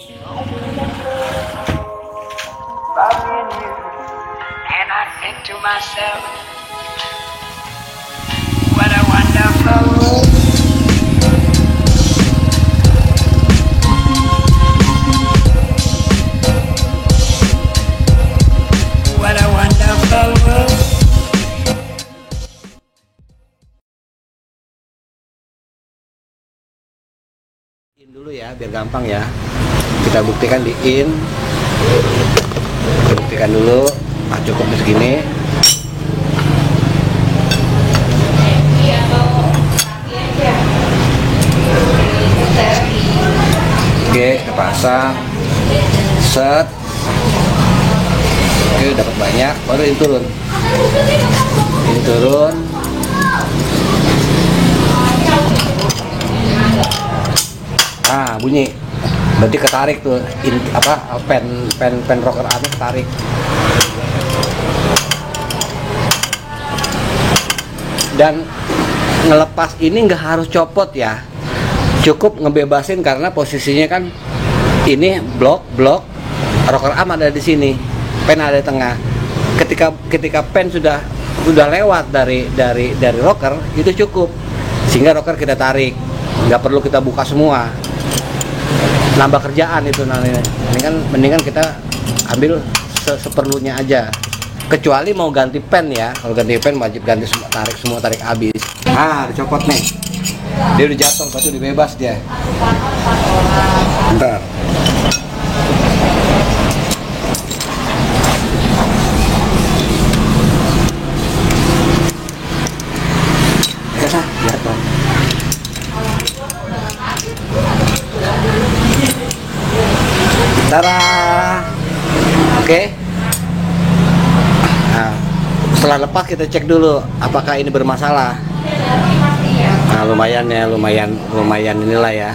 And I think to myself, what a wonderful world. What a wonderful world. In dulu ya, biar gampang ya. Kita buktikan di in. Kita buktikan dulu. Ah, cukup segini. Oke, kita pasang. Set. Oke, dapat banyak. Baru ini turun. Ini turun. Nah, bunyi. Berarti ketarik tuh pen rocker armnya ketarik. Dan ngelepas ini nggak harus copot ya. Cukup ngebebasin karena posisinya kan ini blok rocker arm ada di sini. Pen ada di tengah. Ketika pen sudah lewat dari rocker, itu cukup. Sehingga rocker kita tarik. Nggak perlu kita buka semua. Nambah kerjaan itu nanti. Mendingan kita ambil seperlunya aja. Kecuali mau ganti pen ya. Kalau ganti pen wajib ganti semua tarik habis. Nah, dicopot nih. Dia udah jatuh, berarti udah bebas dia. Bentar. Jatuh. Tada. Oke. Nah, setelah lepas kita cek dulu apakah ini bermasalah. Nah, lumayan inilah ya.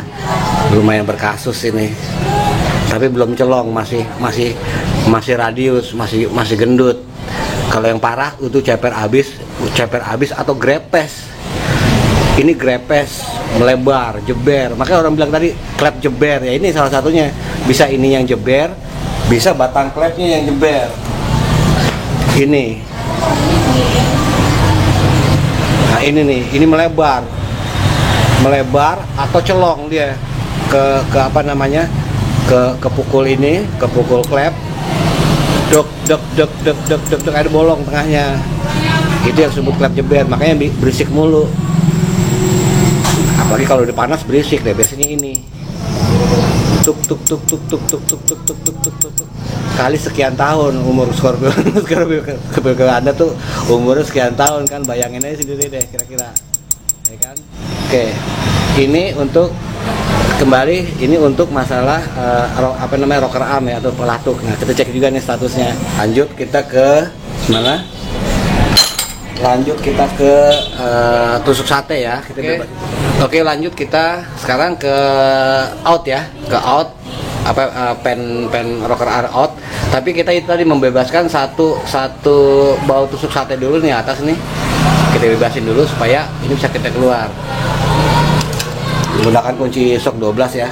Lumayan berkasus ini. Tapi belum celong, masih radius, masih gendut. Kalau yang parah itu ceper habis atau grepes. Ini grepes, melebar, jeber. Makanya orang bilang tadi klep jeber ya, ini salah satunya. Bisa ini yang jeber, bisa batang klepnya yang jeber. Ini. Nah, ini nih, ini melebar atau celong dia ke apa namanya? Ke pukul ini, ke pukul klep. Dok ada bolong tengahnya. Itu yang disebut klep jeber, makanya berisik mulu. Apalagi kalau udah panas berisik deh, biasanya ini tuk kali sekian tahun umur Scorpio Anda tuh umurnya sekian tahun kan, bayangin aja sendiri deh kira-kira ya kan. Oke, ini untuk kembali, ini untuk masalah rocker arm ya, atau pelatuk. Nah, kita cek juga nih statusnya. Lanjut kita ke mana? Lanjut kita ke tusuk sate ya. Oke, lanjut kita sekarang ke out ya, ke out pen rocker arm out. Tapi kita itu tadi membebaskan satu bau tusuk sate dulu nih atas nih. Kita bebasin dulu supaya ini bisa kita keluar. Menggunakan kunci sok 12 ya.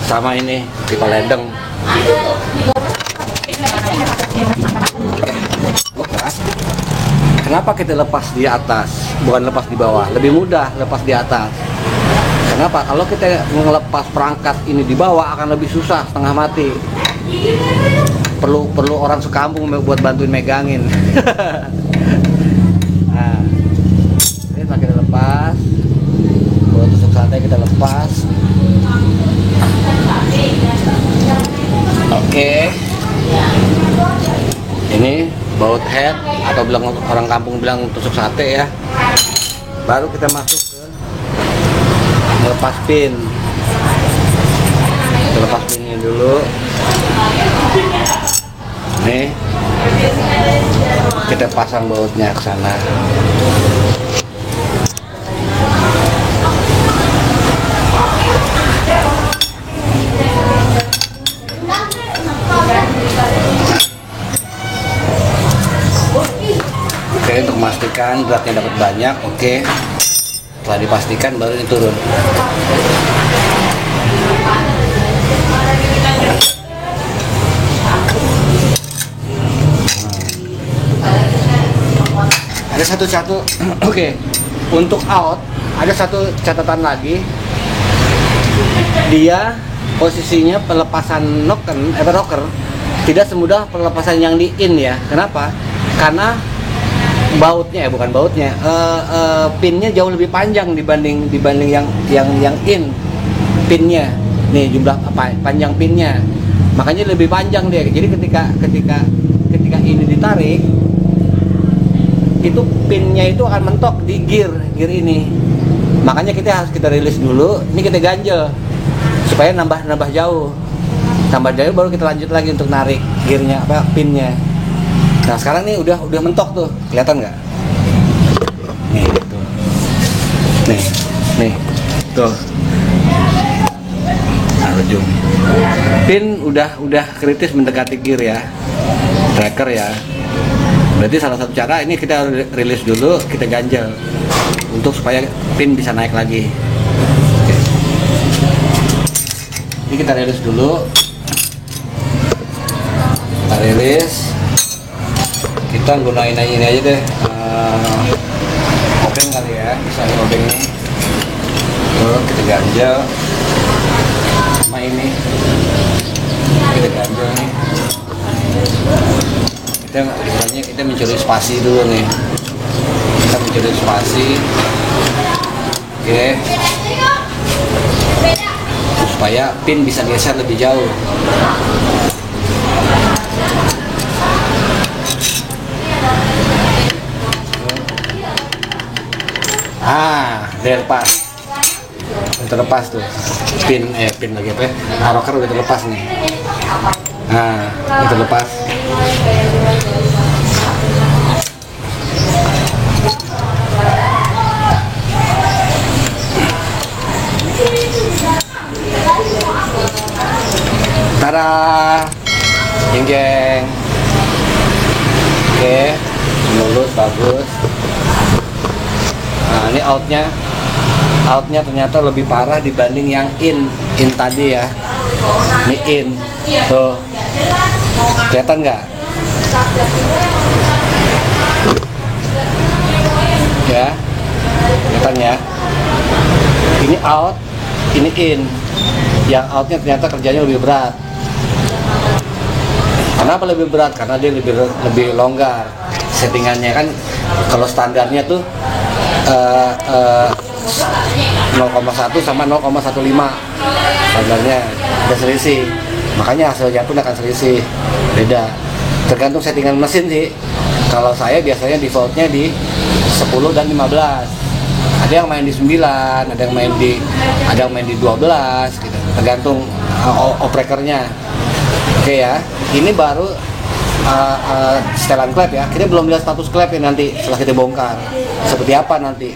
Sama ini pipa ledeng. Kenapa kita lepas di atas, bukan lepas di bawah? Lebih mudah lepas di atas. Kenapa? Kalau kita ngelepas perangkat ini di bawah akan lebih susah, setengah mati. Perlu orang sekampung buat bantuin megangin. Nah, ini setelah kita lepas, buat tusuk sate kita lepas. Oke. Ini baut head atau bilang orang kampung bilang tusuk sate ya. Baru kita masuk ke melepas pin. Kita lepas pinnya dulu. Nih. Kita pasang bautnya ke sana. Oke, untuk memastikan beratnya dapat banyak. Oke. Setelah dipastikan baru ini turun. Ada satu oke. Untuk out ada satu catatan lagi. Dia posisinya pelepasan rocker tidak semudah pelepasan yang di in ya. Kenapa? Karena bukan bautnya, pinnya jauh lebih panjang dibanding yang in pinnya. Nih jumlah panjang pinnya, makanya lebih panjang dia. Jadi ketika ini ditarik, itu pinnya itu akan mentok di gear ini. Makanya kita rilis dulu. Ini kita ganjel supaya nambah jauh baru kita lanjut lagi untuk narik gearnya pinnya. Nah sekarang nih udah mentok tuh, kelihatan nggak? Nih tuh, nih tuh. Nah, ujung pin udah kritis mendekati gear ya, tracker ya. Berarti salah satu cara ini kita rilis dulu, kita ganjel untuk supaya pin bisa naik lagi. Oke. Ini kita rilis dulu. Kita rilis. Kita gunain ini aja deh. Obeng kali ya, misalnya obeng ini. Terus kita ganjel. Sama ini. Kita ganjel nih. Kita mencuri spasi dulu nih. Kita mencuri spasi. Oke. Supaya pin bisa geser lebih jauh. Udah lepas. Udah terlepas tuh. Pin lagi apa ya? Rocker udah terlepas nih. Udah terlepas. Tada, jeng. Oke, mulus bagus. Nah ini outnya ternyata lebih parah dibanding yang in tadi ya. Ini in, tuh, kelihatan nggak? Ya, kelihatan ya. Ini out, ini in. Yang outnya ternyata kerjanya lebih berat. Kenapa lebih berat? Karena dia lebih longgar. Settingannya kan kalau standarnya tuh 0,1 sama 0,15 standarnya ada selisih. Makanya hasilnya pun akan selisih, beda. Tergantung settingan mesin sih. Kalau saya biasanya defaultnya di 10 dan 15. Ada yang main di 9, ada yang main di 12 gitu. Tergantung operatornya. Oke ya. Ini baru setelan klep ya. Kita belum lihat status klep ya nanti setelah kita bongkar. Seperti apa nanti?